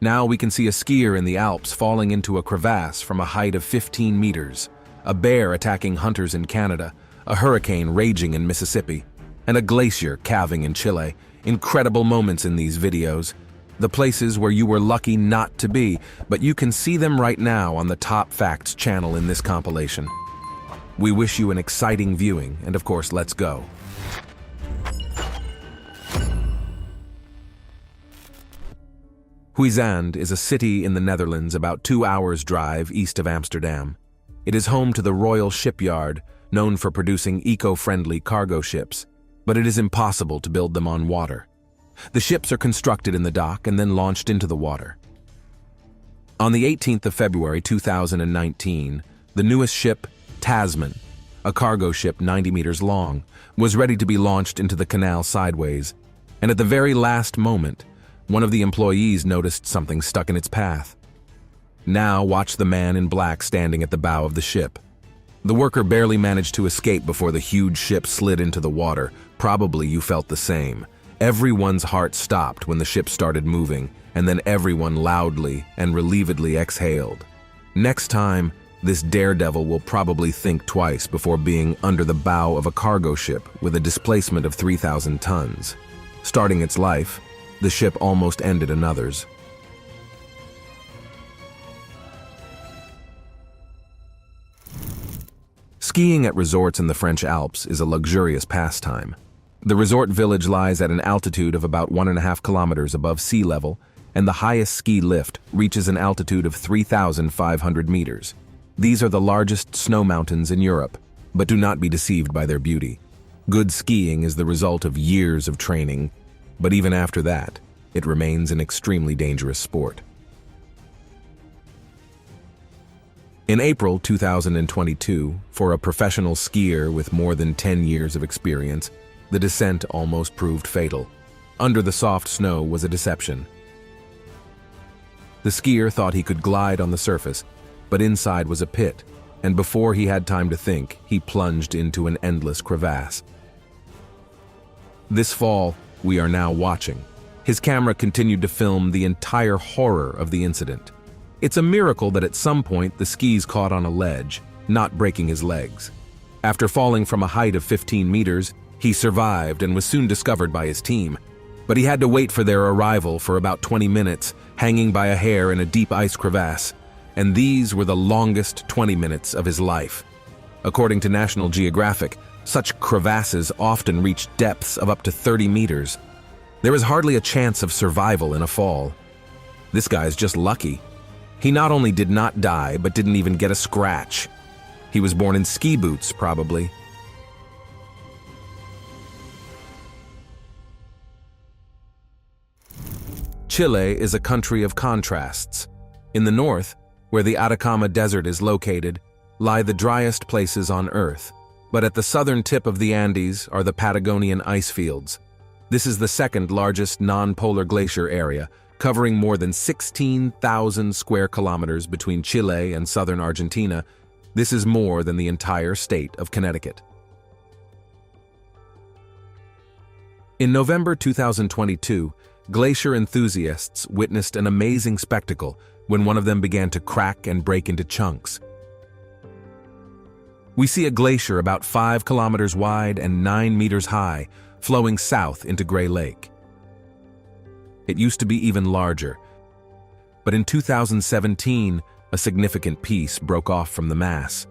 Now we can see a skier in the Alps falling into a crevasse from a height of 15 meters, a bear attacking hunters in Canada, a hurricane raging in Mississippi, and a glacier calving in Chile. Incredible moments in these videos. The places where you were lucky not to be, but you can see them right now on the Top Facts channel in this compilation. We wish you an exciting viewing, and of course, let's go. Huizand is a city in the Netherlands about 2 hours' drive east of Amsterdam. It is home to the Royal Shipyard, known for producing eco-friendly cargo ships, but it is impossible to build them on water. The ships are constructed in the dock and then launched into the water. On the 18th of February 2019, the newest ship, Tasman, a cargo ship 90 meters long, was ready to be launched into the canal sideways, and at the very last moment, one of the employees noticed something stuck in its path. Now watch the man in black standing at the bow of the ship. The worker barely managed to escape before the huge ship slid into the water. Probably you felt the same. Everyone's heart stopped when the ship started moving, and then everyone loudly and relievedly exhaled. Next time, this daredevil will probably think twice before being under the bow of a cargo ship with a displacement of 3,000 tons. Starting its life, the ship almost ended another's. Skiing at resorts in the French Alps is a luxurious pastime. The resort village lies at an altitude of about 1.5 kilometers above sea level, and the highest ski lift reaches an altitude of 3,500 meters. These are the largest snow mountains in Europe, but do not be deceived by their beauty. Good skiing is the result of years of training, but even after that, it remains an extremely dangerous sport. In April 2022, for a professional skier with more than 10 years of experience, the descent almost proved fatal. Under the soft snow was a deception. The skier thought he could glide on the surface, but inside was a pit, and before he had time to think, he plunged into an endless crevasse. This fall, we are now watching. His camera continued to film the entire horror of the incident. It's a miracle that at some point the skis caught on a ledge, not breaking his legs. After falling from a height of 15 meters, he survived and was soon discovered by his team. But he had to wait for their arrival for about 20 minutes, hanging by a hair in a deep ice crevasse. And these were the longest 20 minutes of his life. According to National Geographic, such crevasses often reach depths of up to 30 meters. There is hardly a chance of survival in a fall. This guy's just lucky. He not only did not die, but didn't even get a scratch. He was born in ski boots, probably. Chile is a country of contrasts. In the north, where the Atacama Desert is located, lie the driest places on Earth. But at the southern tip of the Andes are the Patagonian ice fields. This is the second largest non-polar glacier area, covering more than 16,000 square kilometers between Chile and southern Argentina. This is more than the entire state of Connecticut. In November 2022, glacier enthusiasts witnessed an amazing spectacle when one of them began to crack and break into chunks. We see a glacier about 5 kilometers wide and 9 meters high, flowing south into Gray Lake. It used to be even larger, but in 2017, a significant piece broke off from the mass.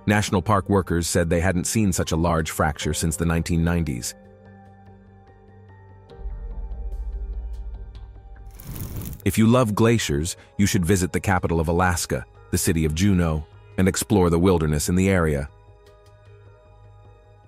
National park workers said they hadn't seen such a large fracture since the 1990s. If you love glaciers, you should visit the capital of Alaska, the city of Juneau, and explore the wilderness in the area.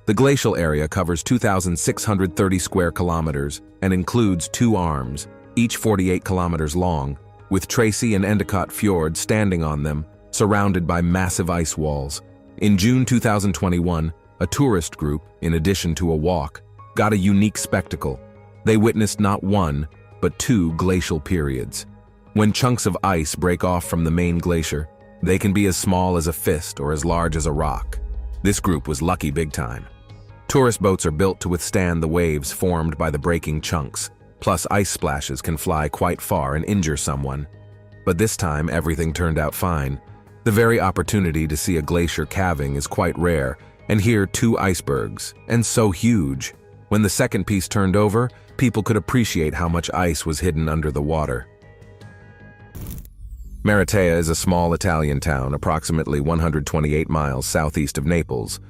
The glacial area covers 2,630 square kilometers and includes 2 arms, each 48 kilometers long, with Tracy and Endicott fjords standing on them, surrounded by massive ice walls. In June 2021, a tourist group, in addition to a walk, got a unique spectacle. They witnessed not one, but 2 glacial periods. When chunks of ice break off from the main glacier, they can be as small as a fist or as large as a rock. This group was lucky big time. Tourist boats are built to withstand the waves formed by the breaking chunks. Plus, ice splashes can fly quite far and injure someone. But this time, everything turned out fine. The very opportunity to see a glacier calving is quite rare, and here 2 icebergs, and so huge. When the second piece turned over, people could appreciate how much ice was hidden under the water. Mriya is a small Italian town approximately 128 miles southeast of Naples,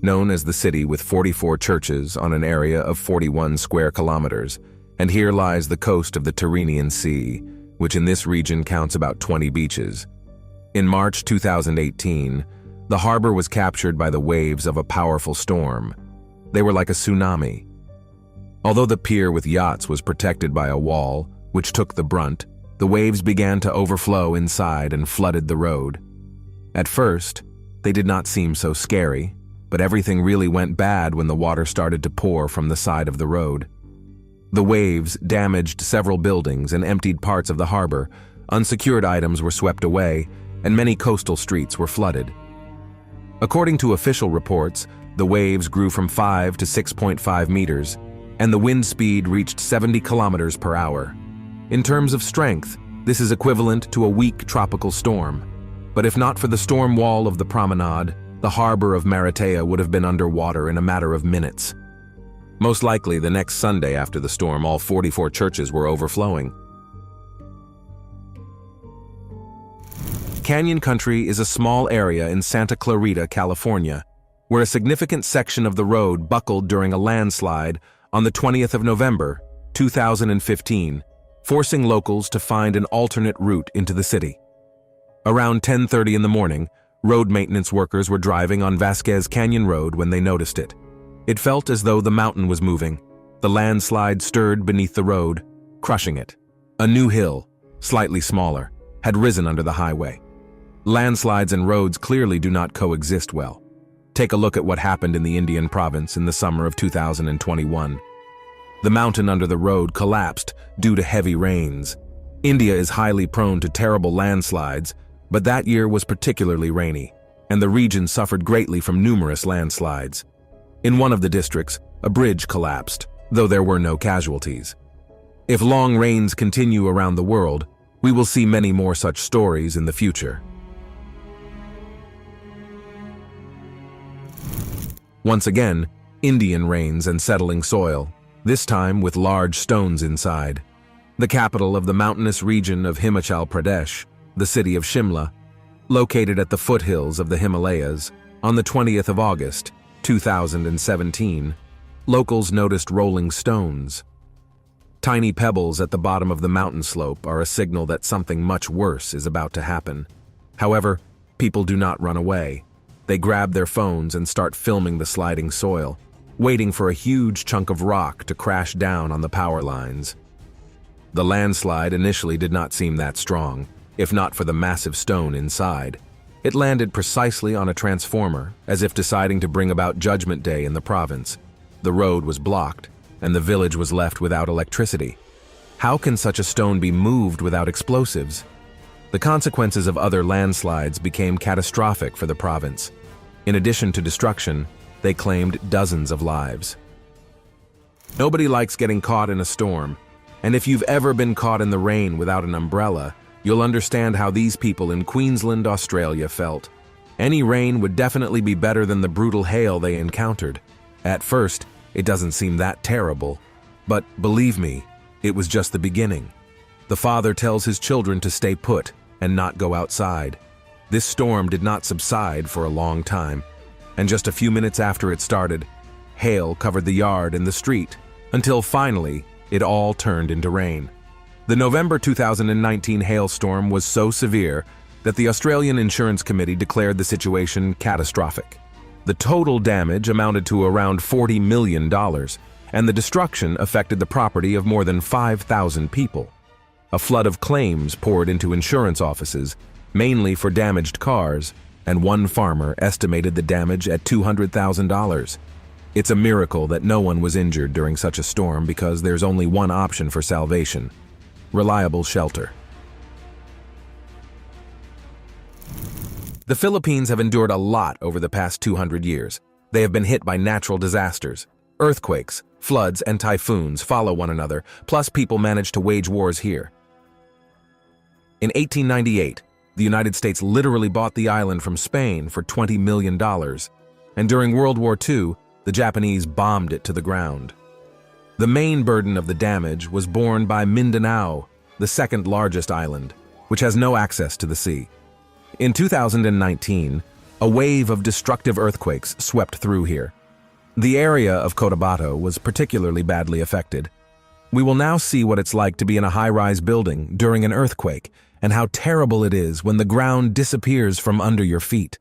known as the city with 44 churches on an area of 41 square kilometers, and here lies the coast of the Tyrrhenian Sea, which in this region counts about 20 beaches. In March 2018, the harbor was captured by the waves of a powerful storm. They were like a tsunami. Although the pier with yachts was protected by a wall, which took the brunt, the waves began to overflow inside and flooded the road. At first, they did not seem so scary, but everything really went bad when the water started to pour from the side of the road. The waves damaged several buildings and emptied parts of the harbor, unsecured items were swept away, and many coastal streets were flooded. According to official reports, the waves grew from 5 to 6.5 meters, and the wind speed reached 70 kilometers per hour. In terms of strength, this is equivalent to a weak tropical storm. But if not for the storm wall of the promenade, the harbor of Mriya would have been underwater in a matter of minutes. Most likely, the next Sunday after the storm, all 44 churches were overflowing. Canyon Country is a small area in Santa Clarita, California, where a significant section of the road buckled during a landslide on the 20th of November, 2015, forcing locals to find an alternate route into the city. Around 10:30 in the morning, road maintenance workers were driving on Vasquez Canyon Road when they noticed it. It felt as though the mountain was moving. The landslide stirred beneath the road, crushing it. A new hill, slightly smaller, had risen under the highway. Landslides and roads clearly do not coexist well. Take a look at what happened in the Indian province in the summer of 2021. The mountain under the road collapsed due to heavy rains. India is highly prone to terrible landslides, but that year was particularly rainy, and the region suffered greatly from numerous landslides. In one of the districts, a bridge collapsed, though there were no casualties. If long rains continue around the world, we will see many more such stories in the future. Once again, Indian rains and settling soil, this time with large stones inside. The capital of the mountainous region of Himachal Pradesh, the city of Shimla, located at the foothills of the Himalayas, on the 20th of August, 2017, locals noticed rolling stones. Tiny pebbles at the bottom of the mountain slope are a signal that something much worse is about to happen. However, people do not run away. They grab their phones and start filming the sliding soil, waiting for a huge chunk of rock to crash down on the power lines. The landslide initially did not seem that strong, if not for the massive stone inside. It landed precisely on a transformer, as if deciding to bring about Judgment Day in the province. The road was blocked, and the village was left without electricity. How can such a stone be moved without explosives? The consequences of other landslides became catastrophic for the province. In addition to destruction, they claimed dozens of lives. Nobody likes getting caught in a storm, and if you've ever been caught in the rain without an umbrella, you'll understand how these people in Queensland, Australia felt. Any rain would definitely be better than the brutal hail they encountered. At first, it doesn't seem that terrible, but believe me, it was just the beginning. The father tells his children to stay put and not go outside. This storm did not subside for a long time, and just a few minutes after it started, hail covered the yard and the street, until finally, it all turned into rain. The November 2019 hailstorm was so severe that the Australian Insurance Committee declared the situation catastrophic. The total damage amounted to around $40 million, and the destruction affected the property of more than 5,000 people. A flood of claims poured into insurance offices, mainly for damaged cars, and one farmer estimated the damage at $200,000. It's a miracle that no one was injured during such a storm because there's only one option for salvation: reliable shelter. The Philippines have endured a lot over the past 200 years. They have been hit by natural disasters, earthquakes, Floods and typhoons follow one another, plus people manage to wage wars here. In 1898, the United States literally bought the island from Spain for $20 million, and during World War II, the Japanese bombed it to the ground. The main burden of the damage was borne by Mindanao, the second largest island, which has no access to the sea. In 2019, a wave of destructive earthquakes swept through here. The area of Cotabato was particularly badly affected. We will now see what it's like to be in a high-rise building during an earthquake and how terrible it is when the ground disappears from under your feet.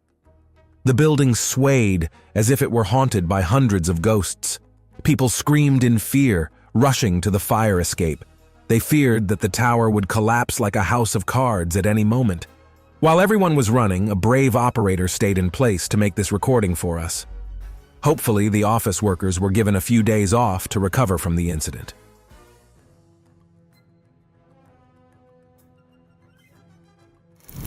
The building swayed as if it were haunted by hundreds of ghosts. People screamed in fear, rushing to the fire escape. They feared that the tower would collapse like a house of cards at any moment. While everyone was running, a brave operator stayed in place to make this recording for us. Hopefully, the office workers were given a few days off to recover from the incident.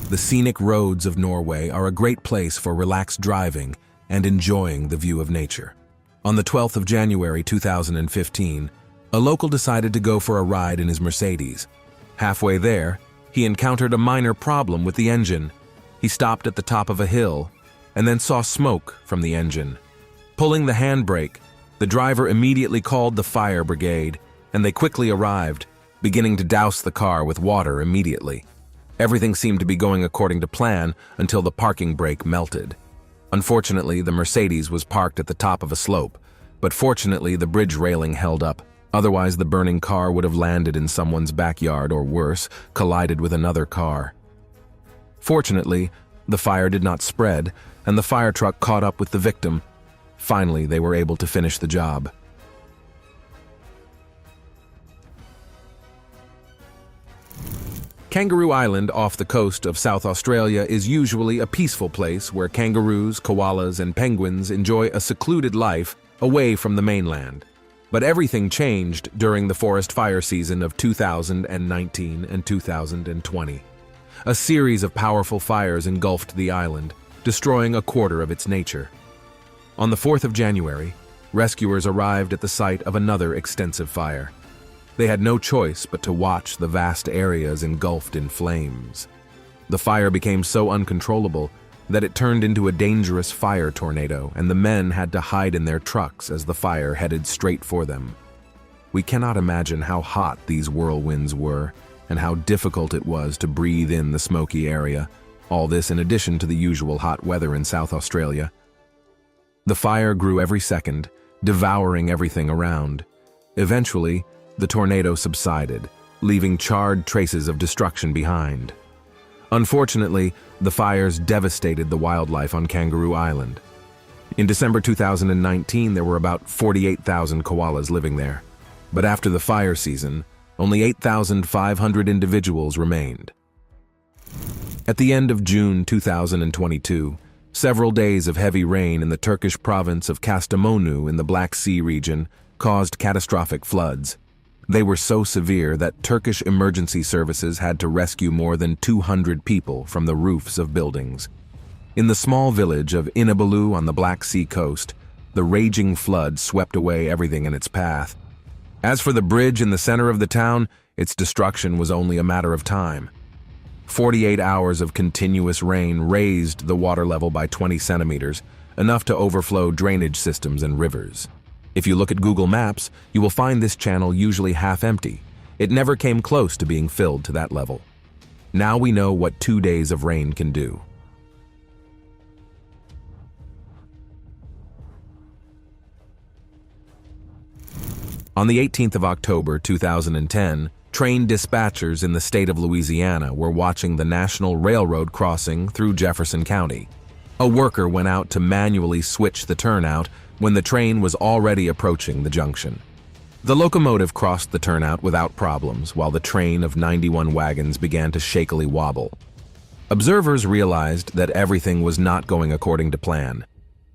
The scenic roads of Norway are a great place for relaxed driving and enjoying the view of nature. On the 12th of January 2015, a local decided to go for a ride in his Mercedes. Halfway there, he encountered a minor problem with the engine. He stopped at the top of a hill and then saw smoke from the engine. Pulling the handbrake, the driver immediately called the fire brigade, and they quickly arrived, beginning to douse the car with water immediately. Everything seemed to be going according to plan until the parking brake melted. Unfortunately, the Mercedes was parked at the top of a slope, but fortunately the bridge railing held up. Otherwise, the burning car would have landed in someone's backyard or worse, collided with another car. Fortunately, the fire did not spread, and the fire truck caught up with the victim. Finally, they were able to finish the job. Kangaroo Island off the coast of South Australia is usually a peaceful place where kangaroos, koalas, and penguins enjoy a secluded life away from the mainland. But everything changed during the forest fire season of 2019 and 2020. A series of powerful fires engulfed the island, destroying a quarter of its nature. On the 4th of January, rescuers arrived at the site of another extensive fire. They had no choice but to watch the vast areas engulfed in flames. The fire became so uncontrollable that it turned into a dangerous fire tornado, and the men had to hide in their trucks as the fire headed straight for them. We cannot imagine how hot these whirlwinds were, and how difficult it was to breathe in the smoky area, all this in addition to the usual hot weather in South Australia. The fire grew every second, devouring everything around. Eventually, the tornado subsided, leaving charred traces of destruction behind. Unfortunately, the fires devastated the wildlife on Kangaroo Island. In December 2019, there were about 48,000 koalas living there. But after the fire season, only 8,500 individuals remained. At the end of June 2022, several days of heavy rain in the Turkish province of Kastamonu in the Black Sea region caused catastrophic floods. They were so severe that Turkish emergency services had to rescue more than 200 people from the roofs of buildings. In the small village of İnebolu on the Black Sea coast, the raging flood swept away everything in its path. As for the bridge in the center of the town, its destruction was only a matter of time. 48 hours of continuous rain raised the water level by 20 centimeters, enough to overflow drainage systems and rivers. If you look at Google Maps, you will find this channel usually half empty. It never came close to being filled to that level. Now we know what 2 days of rain can do. On the 18th of October 2010, train dispatchers in the state of Louisiana were watching the National Railroad crossing through Jefferson County. A worker went out to manually switch the turnout when the train was already approaching the junction. The locomotive crossed the turnout without problems, while the train of 91 wagons began to shakily wobble. Observers realized that everything was not going according to plan.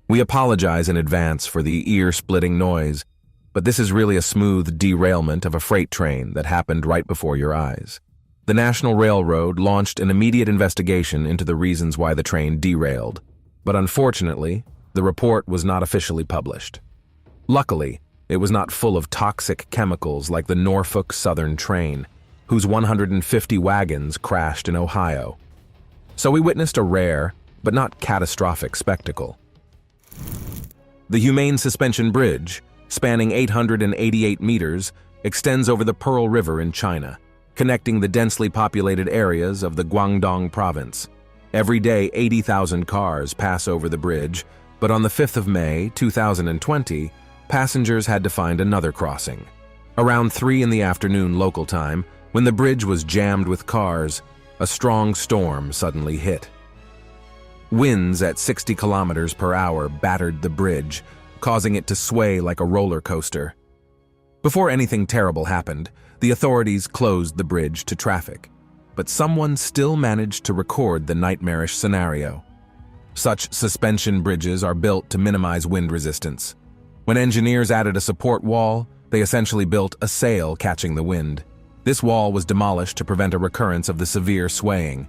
We apologize in advance for the ear-splitting noise, but this is really a smooth derailment of a freight train that happened right before your eyes. The National Railroad launched an immediate investigation into the reasons why the train derailed, but unfortunately, the report was not officially published. Luckily, It was not full of toxic chemicals like the Norfolk Southern train, whose 150 wagons crashed in Ohio. So we witnessed a rare, but not catastrophic spectacle. The Humane Suspension Bridge, spanning 888 meters, extends over the Pearl River in China, connecting the densely populated areas of the Guangdong province. Every day, 80,000 cars pass over the bridge, but on the 5th of May, 2020, passengers had to find another crossing. Around 3 in the afternoon local time, when the bridge was jammed with cars, a strong storm suddenly hit. Winds at 60 kilometers per hour battered the bridge, causing it to sway like a roller coaster. Before anything terrible happened, the authorities closed the bridge to traffic, but someone still managed to record the nightmarish scenario. Such suspension bridges are built to minimize wind resistance. When engineers added a support wall, they essentially built a sail catching the wind. This wall was demolished to prevent a recurrence of the severe swaying,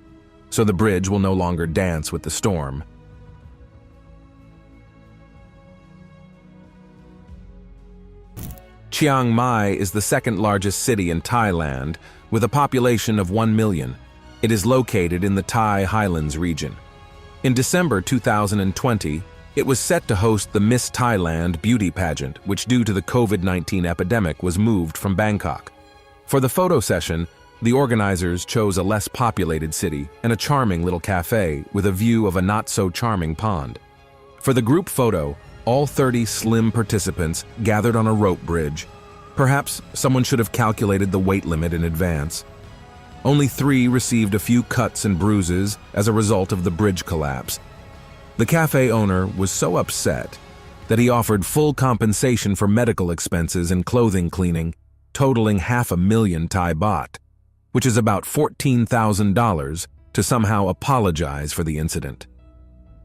so the bridge will no longer dance with the storm. Chiang Mai is the second largest city in Thailand, with a population of 1 million. It is located in the Thai Highlands region. In December 2020, it was set to host the Miss Thailand beauty pageant, which due to the COVID-19 epidemic was moved from Bangkok. For the photo session, the organizers chose a less populated city and a charming little cafe with a view of a not-so-charming pond. For the group photo, all 30 slim participants gathered on a rope bridge. Perhaps someone should have calculated the weight limit in advance. Only 3 received a few cuts and bruises as a result of the bridge collapse. The cafe owner was so upset that he offered full compensation for medical expenses and clothing cleaning, totaling 500,000 Thai baht, which is about $14,000, to somehow apologize for the incident.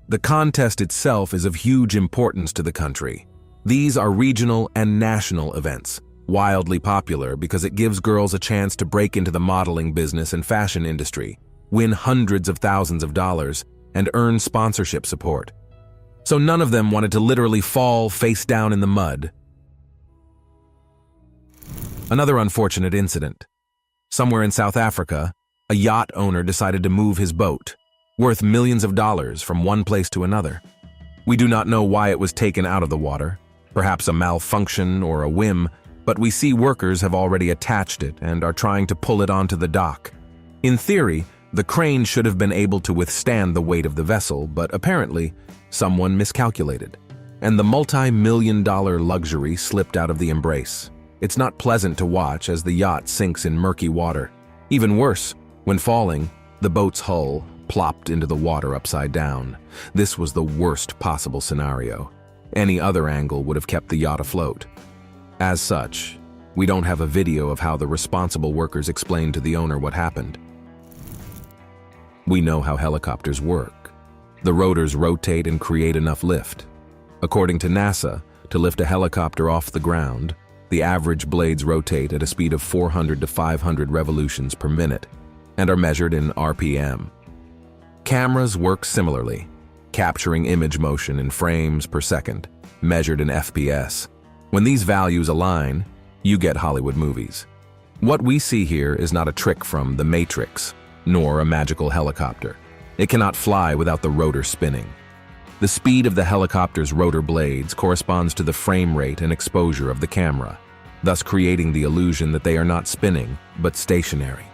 The contest itself is of huge importance to the country. These are regional and national events, wildly popular because it gives girls a chance to break into the modeling business and fashion industry, win hundreds of thousands of dollars, and earn sponsorship support. So none of them wanted to literally fall face down in the mud. Another unfortunate incident. Somewhere in South Africa, a yacht owner decided to move his boat, worth millions of dollars, from one place to another. We do not know why it was taken out of the water, perhaps a malfunction or a whim, but we see workers have already attached it and are trying to pull it onto the dock. In theory, the crane should have been able to withstand the weight of the vessel, but apparently, someone miscalculated, and the multi-million-dollar luxury slipped out of the embrace. It's not pleasant to watch as the yacht sinks in murky water. Even worse, when falling, the boat's hull plopped into the water upside down. This was the worst possible scenario. Any other angle would have kept the yacht afloat. As such, we don't have a video of how the responsible workers explained to the owner what happened. We know how helicopters work. The rotors rotate and create enough lift. According to NASA, to lift a helicopter off the ground, the average blades rotate at a speed of 400 to 500 revolutions per minute and are measured in RPM. Cameras work similarly, capturing image motion in frames per second, measured in FPS. When these values align, you get Hollywood movies. What we see here is not a trick from The Matrix, nor a magical helicopter. It cannot fly without the rotor spinning. The speed of the helicopter's rotor blades corresponds to the frame rate and exposure of the camera, thus creating the illusion that they are not spinning, but stationary.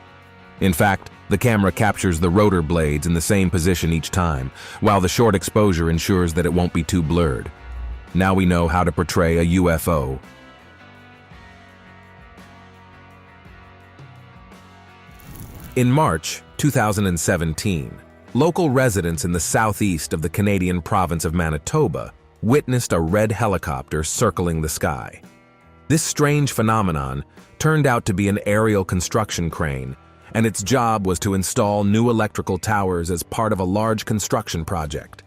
In fact, the camera captures the rotor blades in the same position each time, while the short exposure ensures that it won't be too blurred. Now we know how to portray a UFO. In March 2017, local residents in the southeast of the Canadian province of Manitoba witnessed a red helicopter circling the sky. This strange phenomenon turned out to be an aerial construction crane, and its job was to install new electrical towers as part of a large construction project.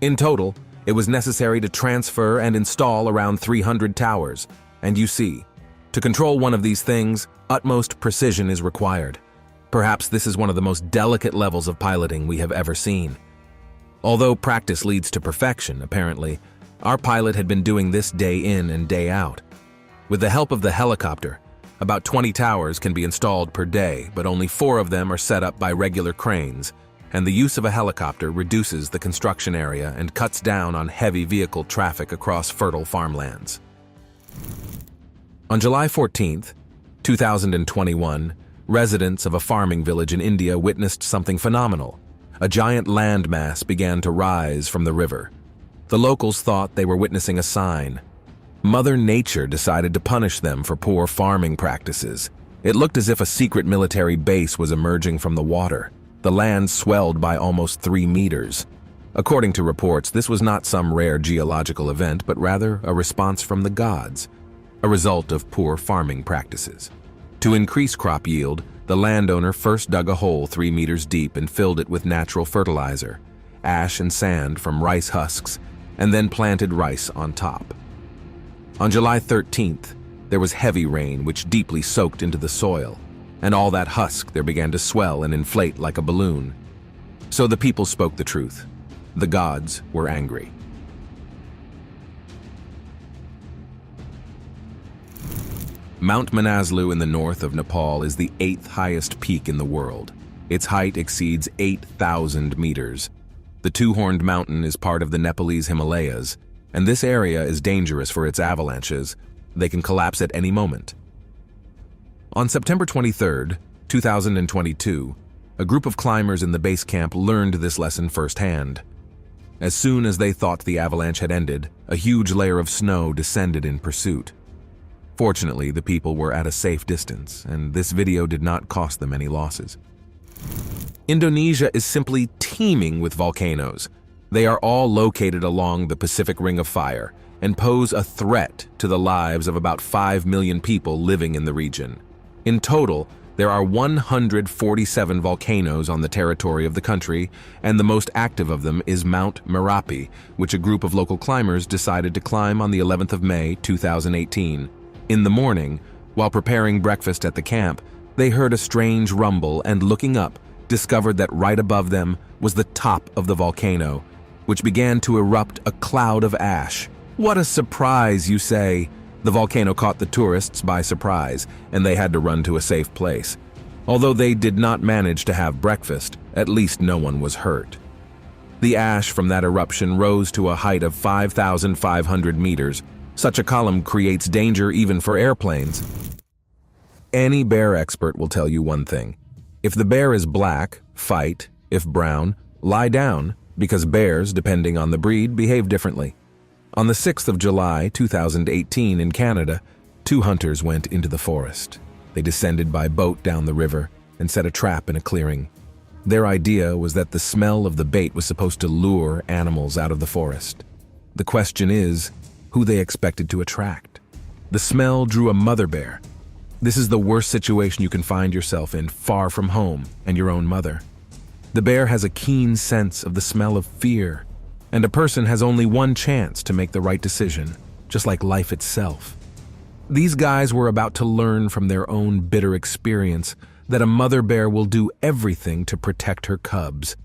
In total, it was necessary to transfer and install around 300 towers, and you see, to control one of these things, utmost precision is required. Perhaps this is one of the most delicate levels of piloting we have ever seen. Although practice leads to perfection, apparently, our pilot had been doing this day in and day out. With the help of the helicopter, about 20 towers can be installed per day, but only 4 of them are set up by regular cranes, and the use of a helicopter reduces the construction area and cuts down on heavy vehicle traffic across fertile farmlands. On July 14, 2021, residents of a farming village in India witnessed something phenomenal. A giant landmass began to rise from the river. The locals thought they were witnessing a sign. Mother Nature decided to punish them for poor farming practices. It looked as if a secret military base was emerging from the water. The land swelled by almost 3 meters. According to reports, this was not some rare geological event, but rather a response from the gods, a result of poor farming practices. To increase crop yield, the landowner first dug a hole 3 meters deep and filled it with natural fertilizer, ash and sand from rice husks, and then planted rice on top. On July 13th, there was heavy rain which deeply soaked into the soil, and all that husk there began to swell and inflate like a balloon. So the people spoke the truth. The gods were angry. Mount Manaslu in the north of Nepal is the 8th highest peak in the world. Its height exceeds 8,000 meters. The two-horned mountain is part of the Nepalese Himalayas, and this area is dangerous for its avalanches. They can collapse at any moment. On September 23, 2022, a group of climbers in the base camp learned this lesson firsthand. As soon as they thought the avalanche had ended, a huge layer of snow descended in pursuit. Fortunately, the people were at a safe distance, and this video did not cost them any losses. Indonesia is simply teeming with volcanoes. They are all located along the Pacific Ring of Fire and pose a threat to the lives of about 5 million people living in the region. In total, there are 147 volcanoes on the territory of the country, and the most active of them is Mount Merapi, which a group of local climbers decided to climb on the 11th of May, 2018. In the morning, while preparing breakfast at the camp, they heard a strange rumble and, looking up, discovered that right above them was the top of the volcano, which began to erupt a cloud of ash. What a surprise, you say? The volcano caught the tourists by surprise, and they had to run to a safe place. Although they did not manage to have breakfast, at least no one was hurt. The ash from that eruption rose to a height of 5,500 meters. Such a column creates danger even for airplanes. Any bear expert will tell you one thing. If the bear is black, fight. If brown, lie down, because bears, depending on the breed, behave differently. On the 6th of July, 2018 in Canada, 2 hunters went into the forest. They descended by boat down the river and set a trap in a clearing. Their idea was that the smell of the bait was supposed to lure animals out of the forest. The question is, who they expected to attract. The smell drew a mother bear. This is the worst situation you can find yourself in, far from home and your own mother. The bear has a keen sense of the smell of fear, and a person has only one chance to make the right decision, just like life itself. These guys were about to learn from their own bitter experience that a mother bear will do everything to protect her cubs.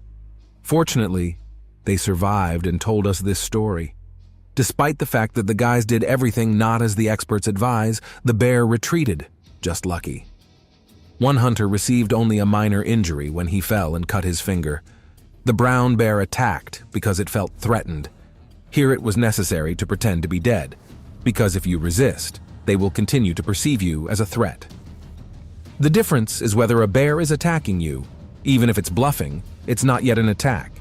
Fortunately, they survived and told us this story. Despite the fact that the guys did everything not as the experts advise, the bear retreated, just lucky. One hunter received only a minor injury when he fell and cut his finger. The brown bear attacked because it felt threatened. Here it was necessary to pretend to be dead, because if you resist, they will continue to perceive you as a threat. The difference is whether a bear is attacking you. Even if it's bluffing, it's not yet an attack.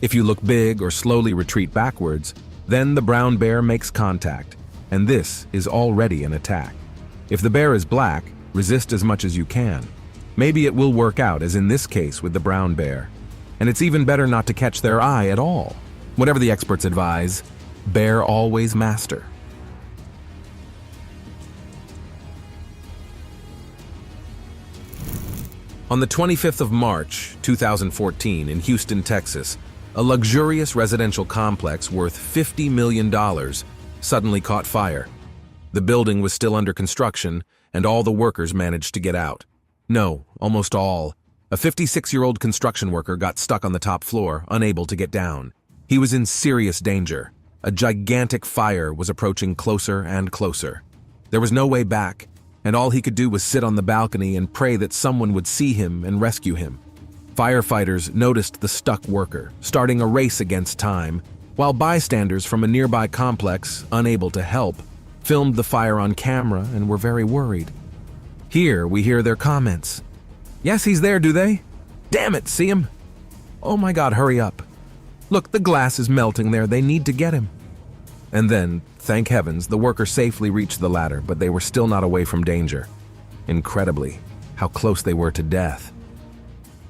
If you look big or slowly retreat backwards, then the brown bear makes contact, and this is already an attack. If the bear is black, resist as much as you can. Maybe it will work out, as in this case with the brown bear. And it's even better not to catch their eye at all. Whatever the experts advise, bear always master. On the 25th of March, 2014, in Houston, Texas, a luxurious residential complex worth $50 million suddenly caught fire. The building was still under construction, and all the workers managed to get out. No, almost all. A 56-year-old construction worker got stuck on the top floor, unable to get down. He was in serious danger. A gigantic fire was approaching closer and closer. There was no way back, and all he could do was sit on the balcony and pray that someone would see him and rescue him. Firefighters noticed the stuck worker, starting a race against time, while bystanders from a nearby complex, unable to help, filmed the fire on camera and were very worried. Here we hear their comments. "Yes, he's there, do they? Damn it, see him? Oh my God, hurry up. Look, the glass is melting there, they need to get him." And then, thank heavens, the worker safely reached the ladder, but they were still not away from danger. Incredibly, how close they were to death.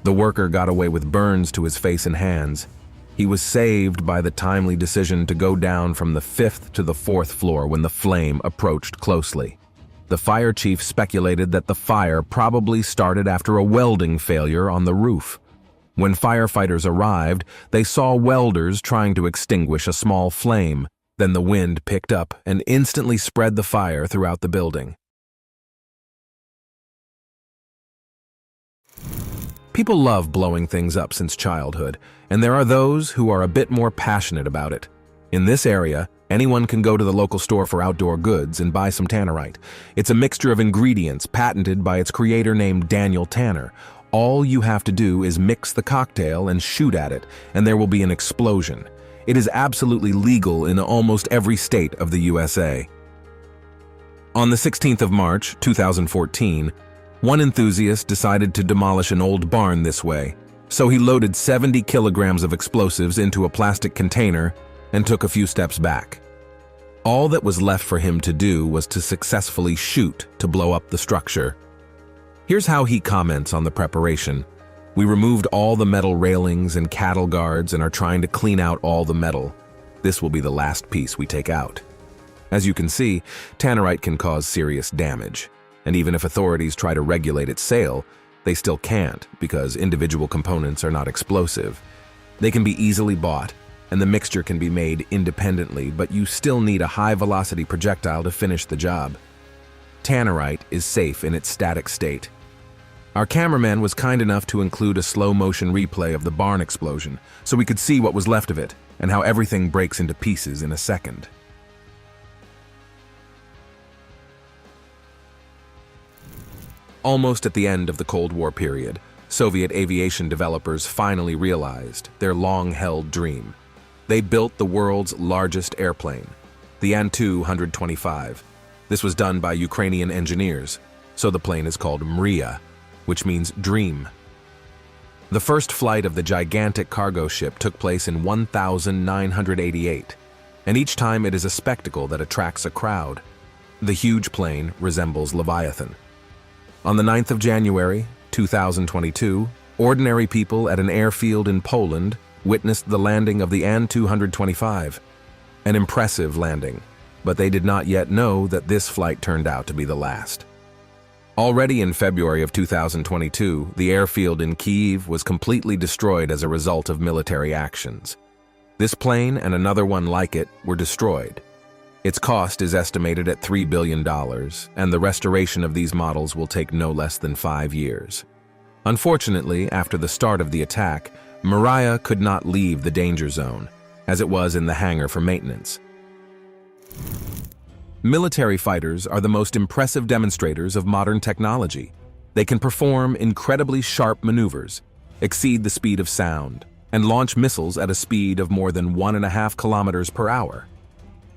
The worker got away with burns to his face and hands. He was saved by the timely decision to go down from the 5th to the 4th floor when the flame approached closely. The fire chief speculated that the fire probably started after a welding failure on the roof. When firefighters arrived, they saw welders trying to extinguish a small flame. Then the wind picked up and instantly spread the fire throughout the building. People love blowing things up since childhood, and there are those who are a bit more passionate about it. In this area, anyone can go to the local store for outdoor goods and buy some tannerite. It's a mixture of ingredients patented by its creator named Daniel Tanner. All you have to do is mix the cocktail and shoot at it, and there will be an explosion. It is absolutely legal in almost every state of the USA. On the 16th of March, 2014, one enthusiast decided to demolish an old barn this way, so he loaded 70 kilograms of explosives into a plastic container and took a few steps back. All that was left for him to do was to successfully shoot to blow up the structure. Here's how he comments on the preparation. "We removed all the metal railings and cattle guards and are trying to clean out all the metal. This will be the last piece we take out." As you can see, tannerite can cause serious damage. And even if authorities try to regulate its sale, they still can't because individual components are not explosive. They can be easily bought, and the mixture can be made independently, but you still need a high-velocity projectile to finish the job. Tannerite is safe in its static state. Our cameraman was kind enough to include a slow-motion replay of the barn explosion, so we could see what was left of it and how everything breaks into pieces in a second. Almost at the end of the Cold War period, Soviet aviation developers finally realized their long-held dream. They built the world's largest airplane, the An-125. This was done by Ukrainian engineers, so the plane is called Mriya, which means dream. The first flight of the gigantic cargo ship took place in 1988, and each time it is a spectacle that attracts a crowd. The huge plane resembles Leviathan. On the 9th of January, 2022, ordinary people at an airfield in Poland witnessed the landing of the An-125. An impressive landing, but they did not yet know that this flight turned out to be the last. Already in February of 2022, the airfield in Kyiv was completely destroyed as a result of military actions. This plane and another one like it were destroyed. Its cost is estimated at $3 billion, and the restoration of these models will take no less than 5 years. Unfortunately, after the start of the attack, Mriya could not leave the danger zone, as it was in the hangar for maintenance. Military fighters are the most impressive demonstrators of modern technology. They can perform incredibly sharp maneuvers, exceed the speed of sound, and launch missiles at a speed of more than 1.5 kilometers per hour.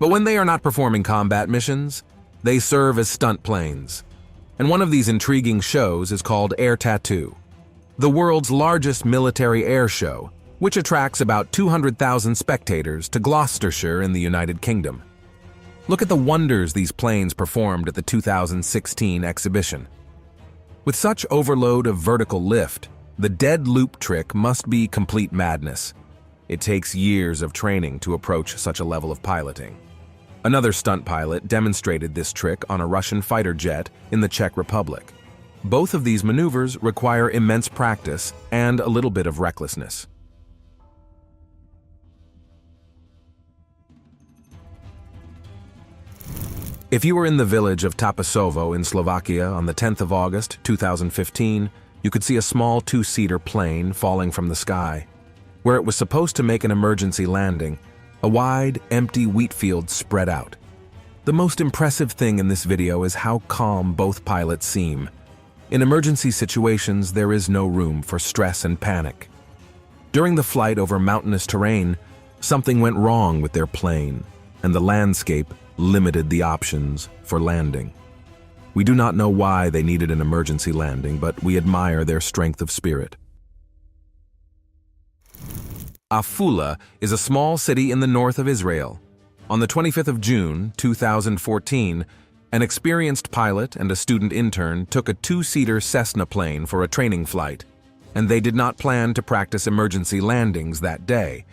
But when they are not performing combat missions, they serve as stunt planes. And one of these intriguing shows is called Air Tattoo, the world's largest military air show, which attracts about 200,000 spectators to Gloucestershire in the United Kingdom. Look at the wonders these planes performed at the 2016 exhibition. With such overload of vertical lift, the dead loop trick must be complete madness. It takes years of training to approach such a level of piloting. Another stunt pilot demonstrated this trick on a Russian fighter jet in the Czech Republic. Both of these maneuvers require immense practice and a little bit of recklessness. If you were in the village of Tapasovo in Slovakia on the 10th of August, 2015, you could see a small two-seater plane falling from the sky. Where it was supposed to make an emergency landing, a wide, empty wheat field spread out. The most impressive thing in this video is how calm both pilots seem. In emergency situations, there is no room for stress and panic. During the flight over mountainous terrain, something went wrong with their plane, and the landscape limited the options for landing. We do not know why they needed an emergency landing, but we admire their strength of spirit. Afula is a small city in the north of Israel. On the 25th of June, 2014, an experienced pilot and a student intern took a two-seater Cessna plane for a training flight, and they did not plan to practice emergency landings that day.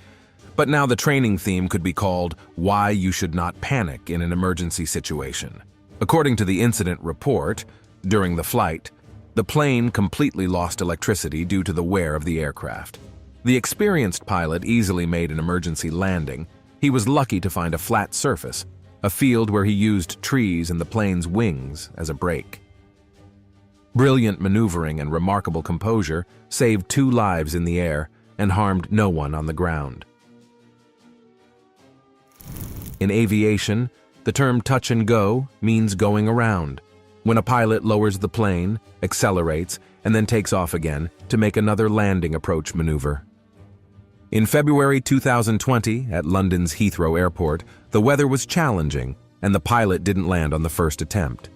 But now the training theme could be called "Why You Should Not Panic in an Emergency Situation." According to the incident report, during the flight, the plane completely lost electricity due to the wear of the aircraft. The experienced pilot easily made an emergency landing. He was lucky to find a flat surface, a field where he used trees and the plane's wings as a brake. Brilliant maneuvering and remarkable composure saved 2 lives in the air and harmed no one on the ground. In aviation, the term touch and go means going around, when a pilot lowers the plane, accelerates, and then takes off again to make another landing approach maneuver. In February 2020, at London's Heathrow Airport, the weather was challenging, and the pilot didn't land on the first attempt.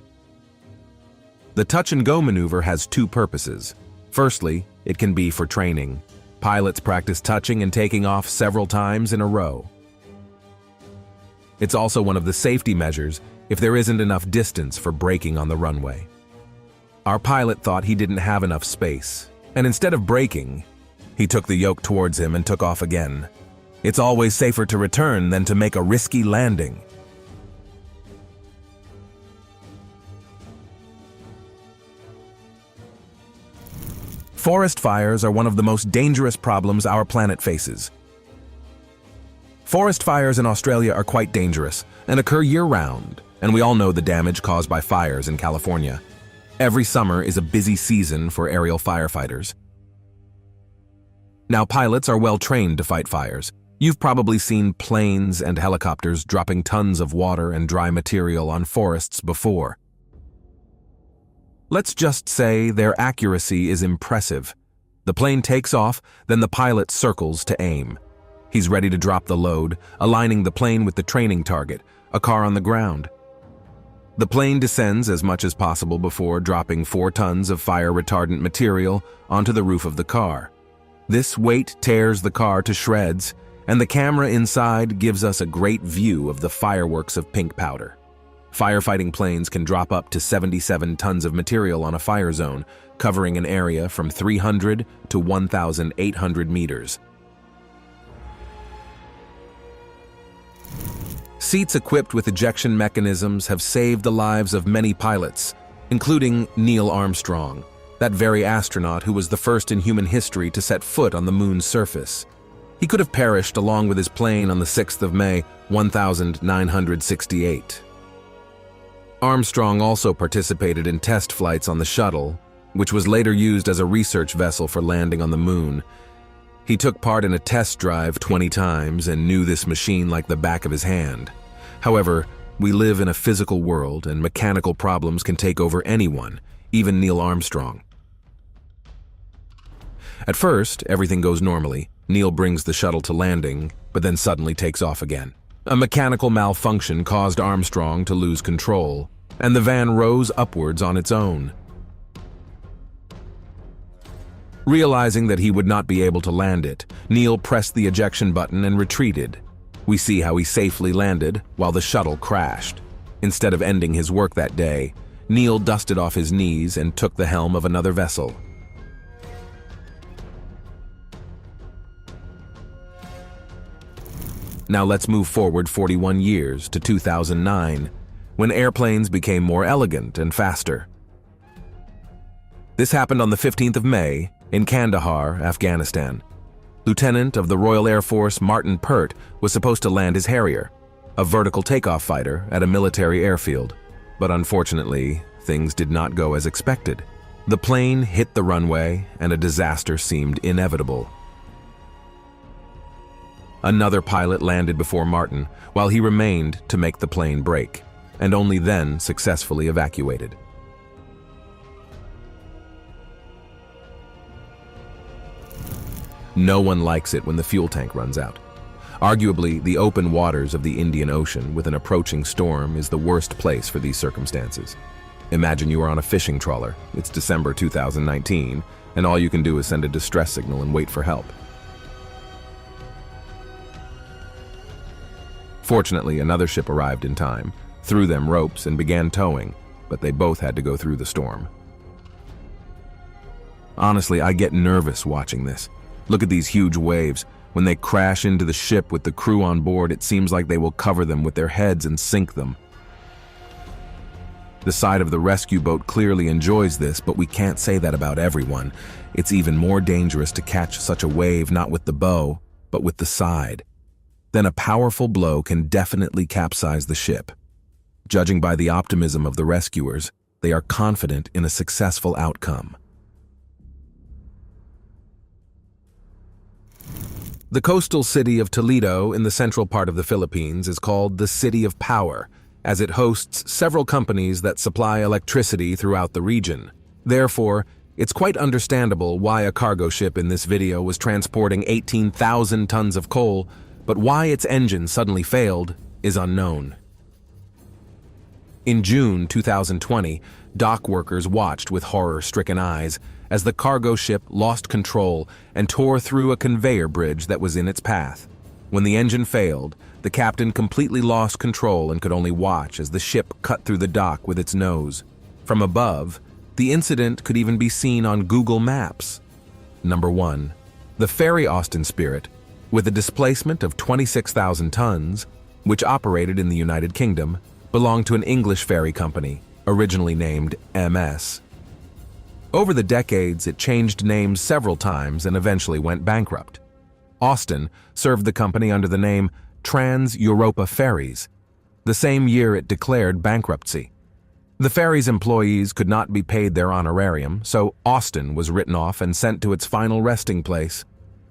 The touch-and-go maneuver has 2 purposes. Firstly, it can be for training. Pilots practice touching and taking off several times in a row. It's also one of the safety measures if there isn't enough distance for braking on the runway. Our pilot thought he didn't have enough space, and instead of braking, he took the yoke towards him and took off again. It's always safer to return than to make a risky landing. Forest fires are one of the most dangerous problems our planet faces. Forest fires in Australia are quite dangerous and occur year-round, and we all know the damage caused by fires in California. Every summer is a busy season for aerial firefighters. Now, pilots are well trained to fight fires. You've probably seen planes and helicopters dropping tons of water and dry material on forests before. Let's just say their accuracy is impressive. The plane takes off, then the pilot circles to aim. He's ready to drop the load, aligning the plane with the training target, a car on the ground. The plane descends as much as possible before dropping 4 tons of fire-retardant material onto the roof of the car. This weight tears the car to shreds, and the camera inside gives us a great view of the fireworks of pink powder. Firefighting planes can drop up to 77 tons of material on a fire zone, covering an area from 300 to 1,800 meters. Seats equipped with ejection mechanisms have saved the lives of many pilots, including Neil Armstrong, that very astronaut who was the first in human history to set foot on the moon's surface. He could have perished along with his plane on the 6th of May, 1968. Armstrong also participated in test flights on the shuttle, which was later used as a research vessel for landing on the moon. He took part in a test drive 20 times and knew this machine like the back of his hand. However, we live in a physical world and mechanical problems can take over anyone, even Neil Armstrong. At first, everything goes normally. Neil brings the shuttle to landing, but then suddenly takes off again. A mechanical malfunction caused Armstrong to lose control, and the van rose upwards on its own. Realizing that he would not be able to land it, Neil pressed the ejection button and retreated. We see how he safely landed while the shuttle crashed. Instead of ending his work that day, Neil dusted off his knees and took the helm of another vessel. Now let's move forward 41 years to 2009, when airplanes became more elegant and faster. This happened on the 15th of May in Kandahar, Afghanistan. Lieutenant of the Royal Air Force Martin Pert was supposed to land his Harrier, a vertical takeoff fighter, at a military airfield. But unfortunately, things did not go as expected. The plane hit the runway and a disaster seemed inevitable. Another pilot landed before Martin, while he remained to make the plane break. and only then successfully evacuated. No one likes it when the fuel tank runs out. Arguably, the open waters of the Indian Ocean with an approaching storm is the worst place for these circumstances. Imagine you are on a fishing trawler. It's December 2019, and all you can do is send a distress signal and wait for help. Fortunately, another ship arrived in time, threw them ropes, and began towing, but they both had to go through the storm. Honestly, I get nervous watching this. Look at these huge waves. When they crash into the ship with the crew on board, it seems like they will cover them with their heads and sink them. The side of the rescue boat clearly enjoys this, but we can't say that about everyone. It's even more dangerous to catch such a wave not with the bow, but with the side. Then a powerful blow can definitely capsize the ship. Judging by the optimism of the rescuers, they are confident in a successful outcome. The coastal city of Toledo in the central part of the Philippines is called the City of Power, as it hosts several companies that supply electricity throughout the region. Therefore, it's quite understandable why a cargo ship in this video was transporting 18,000 tons of coal, but why its engine suddenly failed is unknown. In June 2020, dock workers watched with horror-stricken eyes as the cargo ship lost control and tore through a conveyor bridge that was in its path. When the engine failed, the captain completely lost control and could only watch as the ship cut through the dock with its nose. From above, the incident could even be seen on Google Maps. Number 1. The ferry Austin Spirit, with a displacement of 26,000 tons, which operated in the United Kingdom, belonged to an English ferry company, originally named MS. Over the decades, it changed names several times and eventually went bankrupt. Austin served the company under the name Trans-Europa Ferries. The same year it declared bankruptcy. The ferry's employees could not be paid their honorarium, so Austin was written off and sent to its final resting place,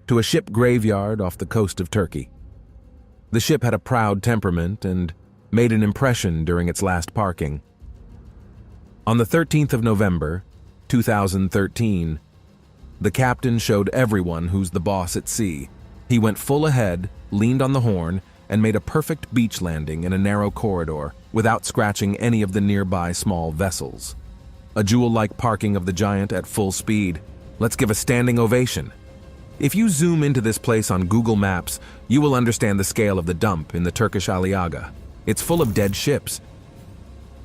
to a ship graveyard off the coast of Turkey. The ship had a proud temperament and made an impression during its last parking. On the 13th of November, 2013, the captain showed everyone who's the boss at sea. He went full ahead, leaned on the horn, and made a perfect beach landing in a narrow corridor without scratching any of the nearby small vessels. A jewel-like parking of the giant at full speed. Let's give a standing ovation. If you zoom into this place on Google Maps, you will understand the scale of the dump in the Turkish Aliaga. It's full of dead ships.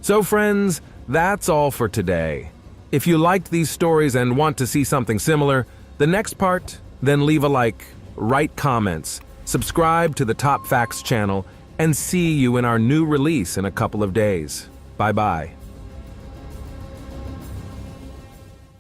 So friends, that's all for today. If you liked these stories and want to see something similar, the next part, then leave a like, write comments, subscribe to the Top Facts channel, and see you in our new release in a couple of days. Bye-bye.